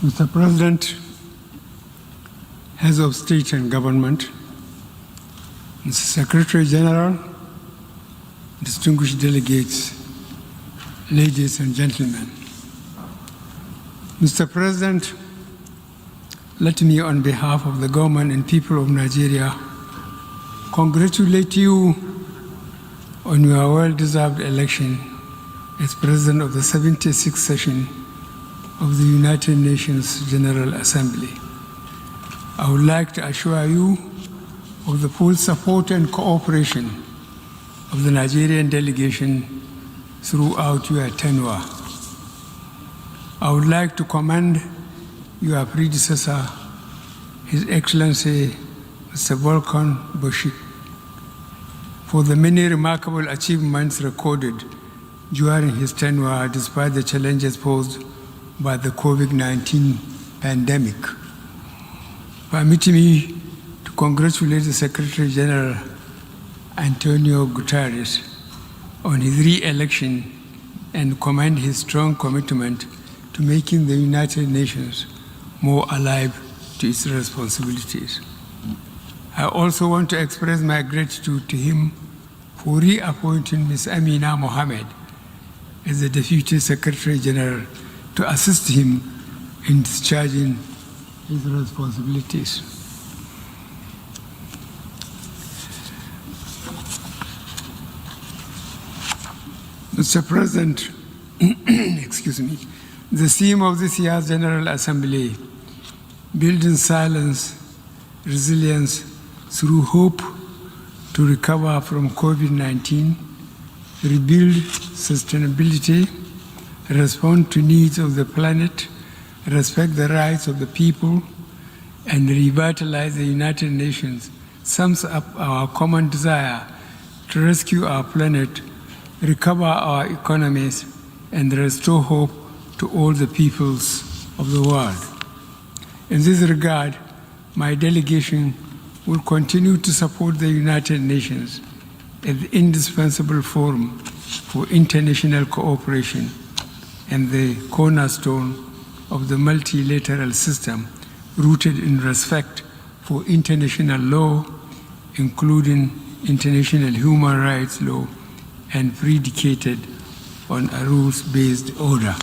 Mr. President, Heads of State and Government, Mr. Secretary General, distinguished delegates, ladies and gentlemen. Mr. President, let me, on behalf of the government and people of Nigeria, congratulate you on your well-deserved election as President of the 76th session of the United Nations General Assembly. I would like to assure you of the full support and cooperation of the Nigerian delegation throughout your tenure. I would like to commend your predecessor, His Excellency Mr. Volkan Bashir, for the many remarkable achievements recorded during his tenure despite the challenges posed by the COVID-19 pandemic. Permit me to congratulate the Secretary General Antonio Guterres on his re-election and commend his strong commitment to making the United Nations more alive to its responsibilities. I also want to express my gratitude to him for reappointing Ms. Amina Mohammed as the Deputy Secretary General to assist him in discharging his responsibilities. Mr. President, excuse me, the theme of this year's General Assembly, building silence, resilience through hope to recover from COVID-19, rebuild sustainability, respond to needs of the planet, respect the rights of the people, and revitalize the United Nations sums up our common desire to rescue our planet, recover our economies, and restore hope to all the peoples of the world. In this regard, my delegation will continue to support the United Nations as the indispensable forum for international cooperation and the cornerstone of the multilateral system rooted in respect for international law, including international human rights law, and predicated on a rules-based order.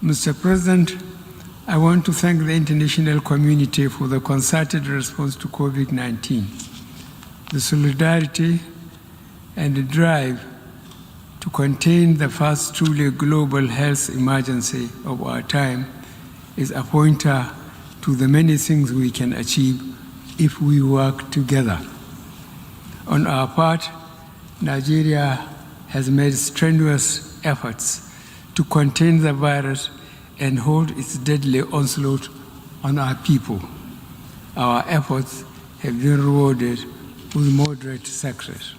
Mr. President, I want to thank the international community for the concerted response to COVID-19. The solidarity and the drive to contain the first truly global health emergency of our time is a pointer to the many things we can achieve if we work together. On our part, Nigeria has made strenuous efforts to contain the virus and hold its deadly onslaught on our people. Our efforts have been rewarded with moderate success.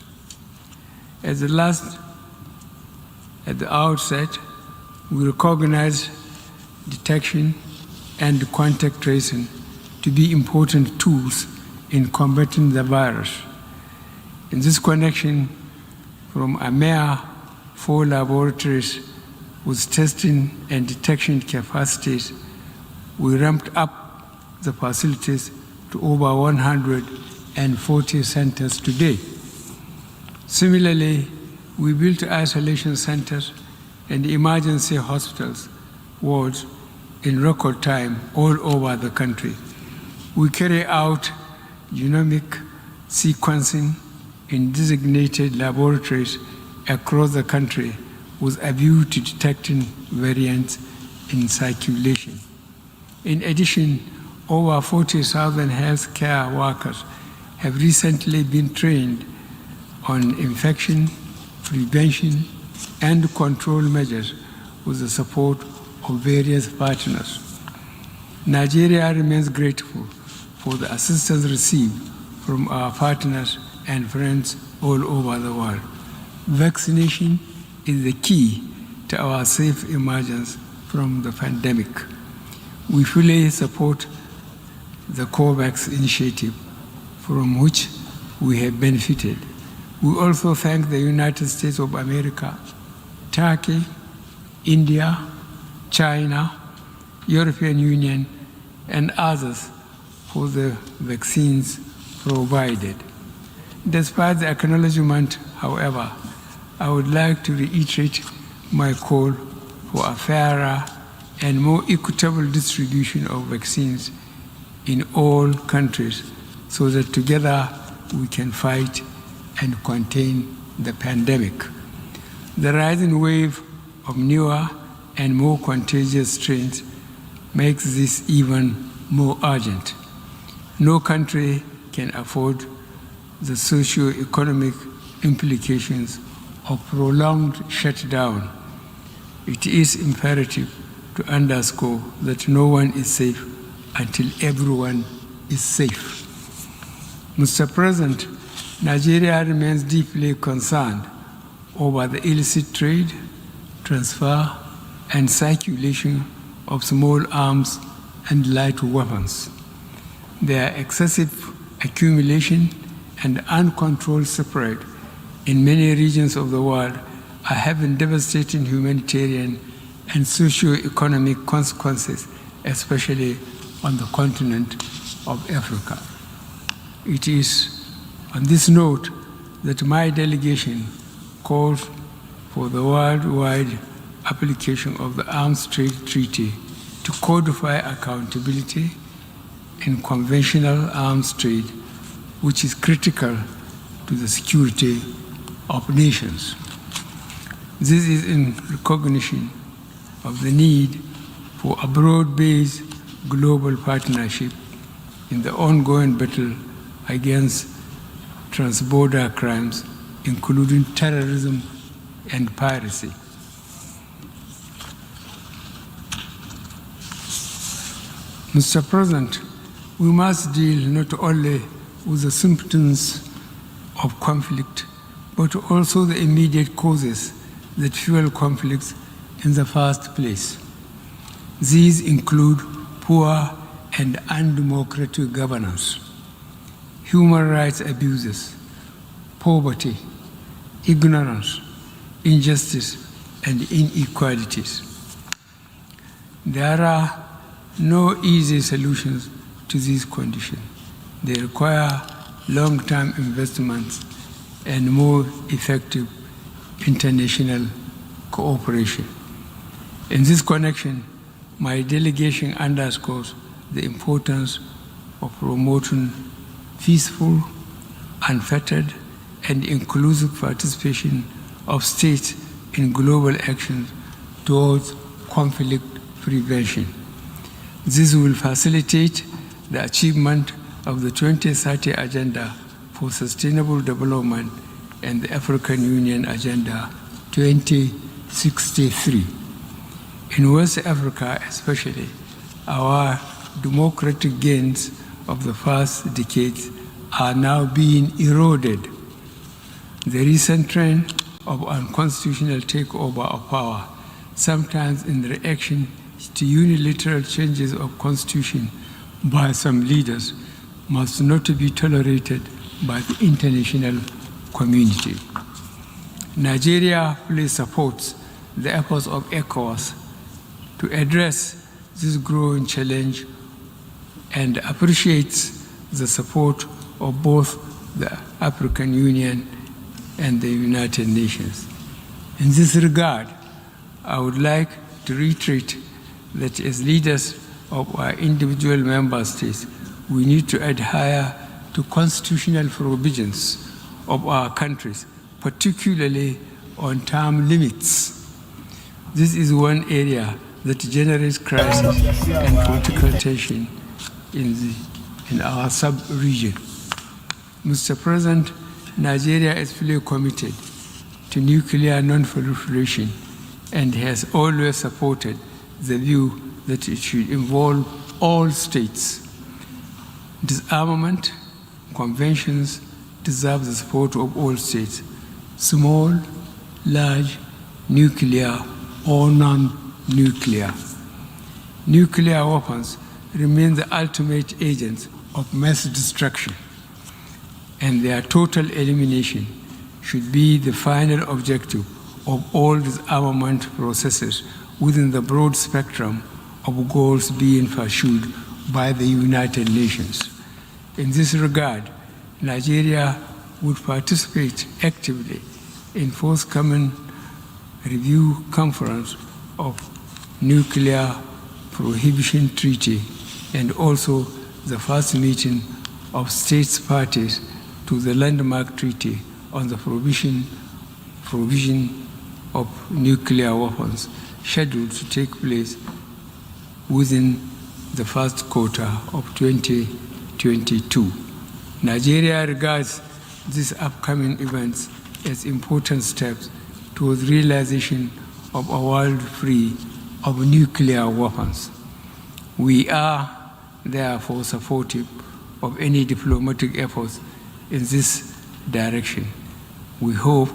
At the outset, we recognize detection and contact tracing to be important tools in combating the virus. In this connection, from a mere 4 laboratories with testing and detection capacities, we ramped up the facilities to over 140 centers today. Similarly, we built isolation centers and emergency hospitals wards in record time all over the country. We carry out genomic sequencing in designated laboratories across the country with a view to detecting variants in circulation. In addition, over 40,000 healthcare workers have recently been trained on infection prevention and control measures with the support of various partners. Nigeria remains grateful for the assistance received from our partners and friends all over the world. Vaccination is the key to our safe emergence from the pandemic. We fully support the COVAX initiative, from which we have benefited. We also thank the United States of America, Turkey, India, China, European Union, and others for the vaccines provided. Despite the acknowledgement, however, I would like to reiterate my call for a fairer and more equitable distribution of vaccines in all countries so that together we can fight and contain the pandemic. The rising wave of newer and more contagious strains makes this even more urgent. No country can afford the socio-economic implications of prolonged shutdown. It is imperative to underscore that no one is safe until everyone is safe. Mr. President, Nigeria remains deeply concerned over the illicit trade, transfer, and circulation of small arms and light weapons. Their excessive accumulation and uncontrolled spread in many regions of the world are having devastating humanitarian and socio-economic consequences, especially on the continent of Africa. It is on this note that my delegation calls for the worldwide application of the Arms Trade Treaty to codify accountability in conventional arms trade, which is critical to the security of nations. This is in recognition of the need for a broad-based global partnership in the ongoing battle against transborder crimes, including terrorism and piracy. Mr. President, we must deal not only with the symptoms of conflict, but also the immediate causes that fuel conflicts in the first place. These include poor and undemocratic governance, human rights abuses, poverty, ignorance, injustice, and inequalities. There are no easy solutions to these conditions. They require long-term investments and more effective international cooperation. In this connection, my delegation underscores the importance of promoting peaceful, unfettered, and inclusive participation of states in global actions towards conflict prevention. This will facilitate the achievement of the 2030 Agenda for Sustainable Development and the African Union Agenda 2063. In West Africa especially, our democratic gains of the past decades are now being eroded. The recent trend of unconstitutional takeover of power, sometimes in reaction to unilateral changes of constitution by some leaders, must not be tolerated by the international community. Nigeria fully supports the efforts of ECOWAS to address this growing challenge and appreciates the support of both the African Union and the United Nations. In this regard, I would like to reiterate that as leaders of our individual member states, we need to adhere to constitutional provisions of our countries, particularly on term limits. This is one area that generates crisis and political tension in our sub-region. Mr. President, Nigeria is fully committed to nuclear non-proliferation and has always supported the view that it should involve all states. Disarmament conventions deserve the support of all states, small, large, nuclear, or non-nuclear. Nuclear weapons remain the ultimate agents of mass destruction, and their total elimination should be the final objective of all disarmament processes within the broad spectrum of goals being pursued by the United Nations. In this regard, Nigeria would participate actively in forthcoming review conference of Nuclear Prohibition Treaty and also the first meeting of states parties to the landmark treaty on the provision of nuclear weapons, scheduled to take place within the first quarter of 2022. Nigeria regards these upcoming events as important steps towards realization of a world free of nuclear weapons. We are therefore supportive of any diplomatic efforts in this direction. We hope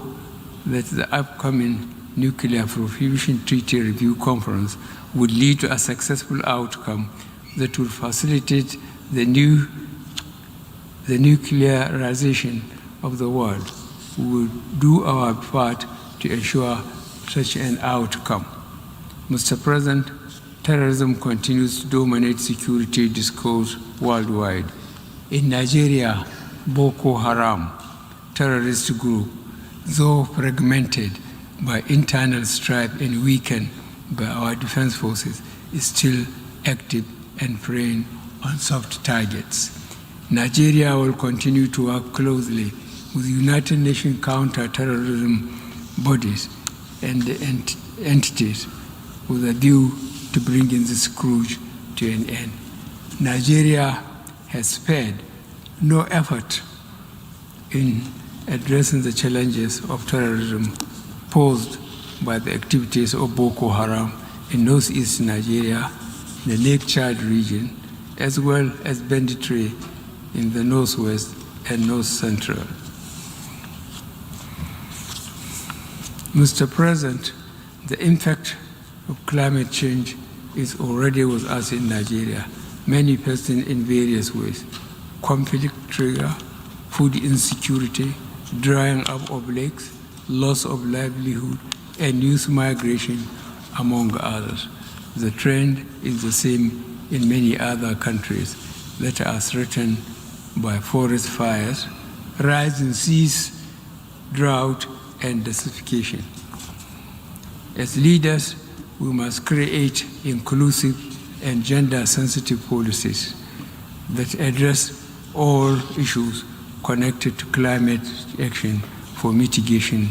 that the upcoming Nuclear Prohibition Treaty Review Conference would lead to a successful outcome that would facilitate the nuclearization of the world. We will do our part to ensure such an outcome. Mr. President, terrorism continues to dominate security discourse worldwide. In Nigeria, Boko Haram, terrorist group, though fragmented by internal strife and weakened by our defense forces, is still active and preying on soft targets. Nigeria will continue to work closely with United Nations counter-terrorism bodies and entities with a view to bringing this scourge to an end. Nigeria has spared no effort in addressing the challenges of terrorism posed by the activities of Boko Haram in northeast Nigeria, the Lake Chad region, as well as banditry in the northwest and north central. Mr. President, the impact of climate change is already with us in Nigeria, manifesting in various ways: conflict trigger, food insecurity, drying up of lakes, loss of livelihood, and youth migration, among others. The trend is the same in many other countries that are threatened by forest fires, rising seas, drought, and desertification. As leaders, we must create inclusive and gender-sensitive policies that address all issues connected to climate action for mitigation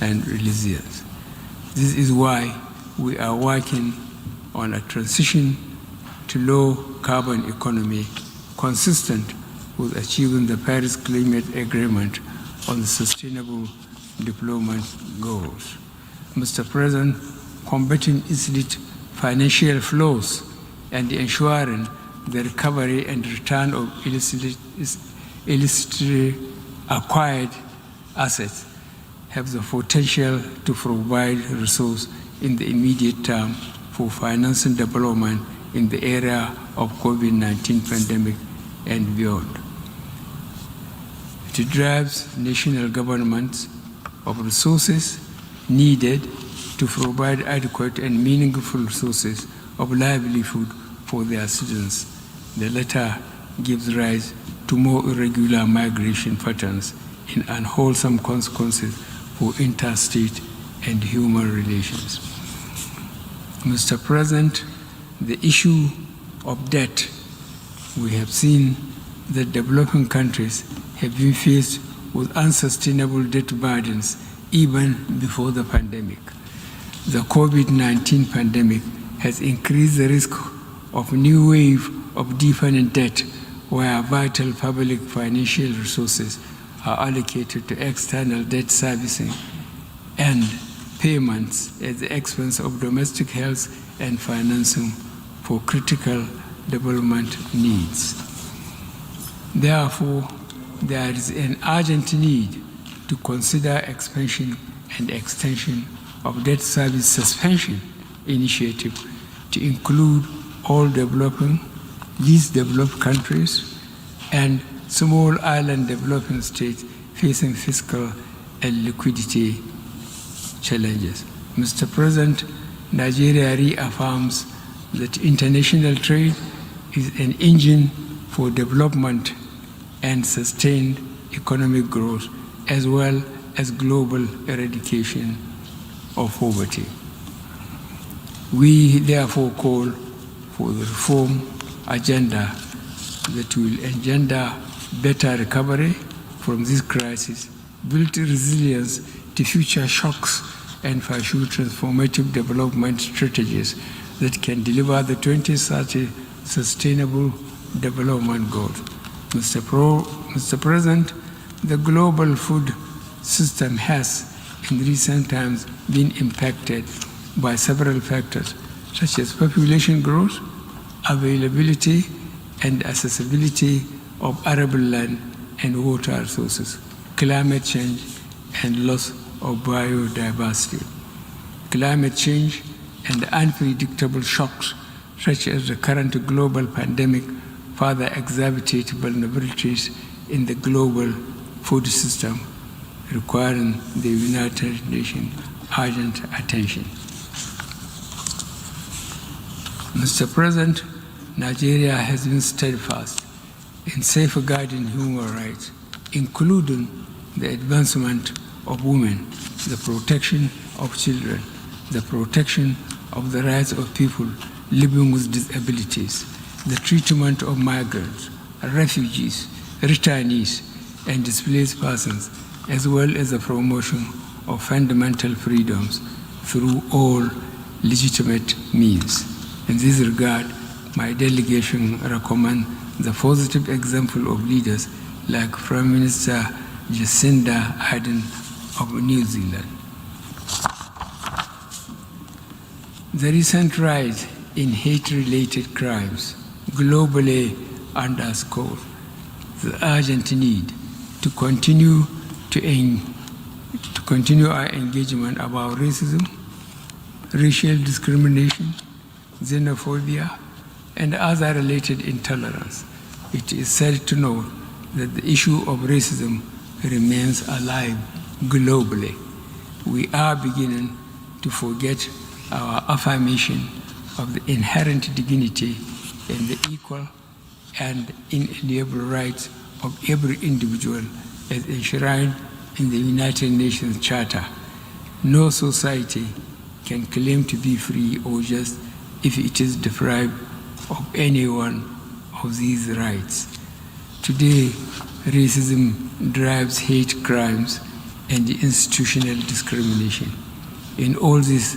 and resilience. This is why we are working on a transition to low-carbon economy consistent with achieving the Paris Climate Agreement on the Sustainable Development Goals. Mr. President, combating illicit financial flows and ensuring the recovery and return of illicitly acquired assets have the potential to provide resources in the immediate term for financing development in the area of COVID-19 pandemic and beyond. It drives national governments of resources needed to provide adequate and meaningful sources of livelihood for their citizens. The latter gives rise to more irregular migration patterns and unwholesome consequences for interstate and human relations. Mr. President, the issue of debt, we have seen that developing countries have been faced with unsustainable debt burdens even before the pandemic. The COVID-19 pandemic has increased the risk of a new wave of deepening debt where vital public financial resources are allocated to external debt servicing and payments at the expense of domestic health and financing for critical development needs. Therefore, there is an urgent need to consider expansion and extension of debt service suspension initiative to include all least developed countries and small island developing states facing fiscal and liquidity challenges. Mr. President, Nigeria reaffirms that international trade is an engine for development and sustained economic growth, as well as global eradication of poverty. We therefore call for the reform agenda that will engender better recovery from this crisis, build resilience to future shocks, and pursue transformative development strategies that can deliver the 2030 Sustainable Development Goals. Mr. President, the global food system has in recent times been impacted by several factors, such as population growth, availability and accessibility of arable land and water resources, climate change, and loss of biodiversity. Climate change and unpredictable shocks, such as the current global pandemic, further exacerbate vulnerabilities in the global food system, requiring the United Nations urgent attention. Mr. President, Nigeria has been steadfast in safeguarding human rights, including the advancement of women, the protection of children, the protection of the rights of people living with disabilities, the treatment of migrants, refugees, returnees, and displaced persons, as well as the promotion of fundamental freedoms through all legitimate means. In this regard, my delegation recommends the positive example of leaders like Prime Minister Jacinda Ardern of New Zealand. The recent rise in hate-related crimes globally underscores the urgent need to continue our engagement about racism, racial discrimination, xenophobia, and other related intolerance. It is sad to note that the issue of racism remains alive globally. We are beginning to forget our affirmation of the inherent dignity and the equal and inalienable rights of every individual as enshrined in the United Nations Charter. No society can claim to be free or just if it is deprived of any one of these rights. Today, racism drives hate crimes and institutional discrimination. In all this,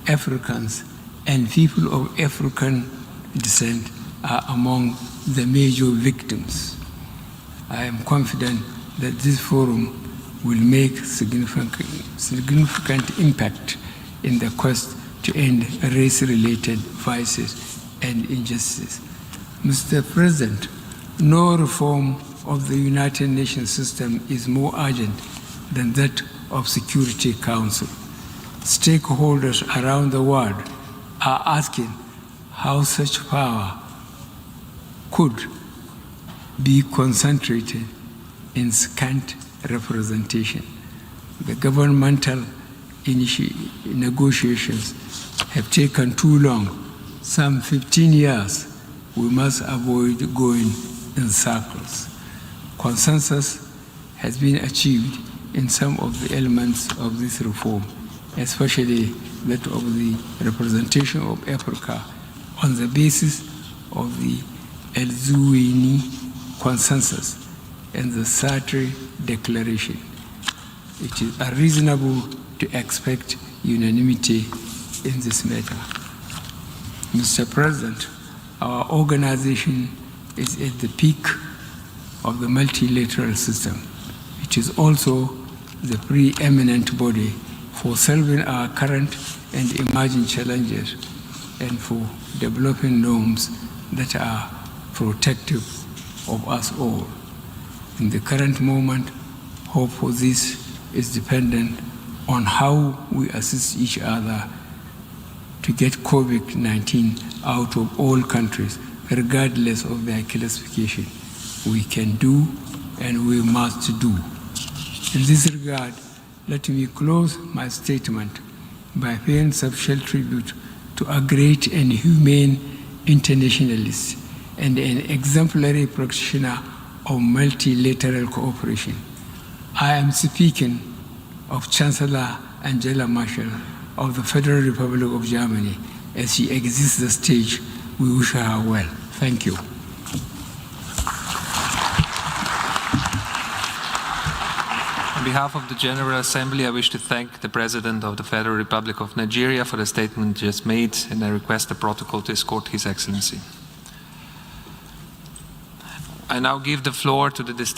Africans and people of African descent are among the major victims. I am confident that this forum will make significant impact in the quest to end race-related vices and injustice. Mr. President, no reform of the United Nations system is more urgent than that of Security Council. Stakeholders around the world are asking how such power could be concentrated in scant representation. The governmental negotiations have taken too long, some 15 years. We must avoid going in circles. Consensus has been achieved in some of the elements of this reform, especially that of the representation of Africa on the basis of the El-Zuwaini Consensus and the Sartre Declaration. It is unreasonable to expect unanimity in this matter. Mr. President, our organization is at the peak of the multilateral system. It is also the preeminent body for solving our current and emerging challenges and for developing norms that are protective of us all. In the current moment, hope for this is dependent on how we assist each other to get COVID-19 out of all countries, regardless of their classification. We can do and we must do. In this regard, let me close my statement by paying special tribute to a great and humane internationalist and an exemplary practitioner of multilateral cooperation. I am speaking of Chancellor Angela Merkel of the Federal Republic of Germany. As she exits the stage, we wish her well. Thank you. On behalf of the General Assembly, I wish to thank the President of the Federal Republic of Nigeria for the statement just made, and I request the protocol to escort His Excellency. I now give the floor to the distinguished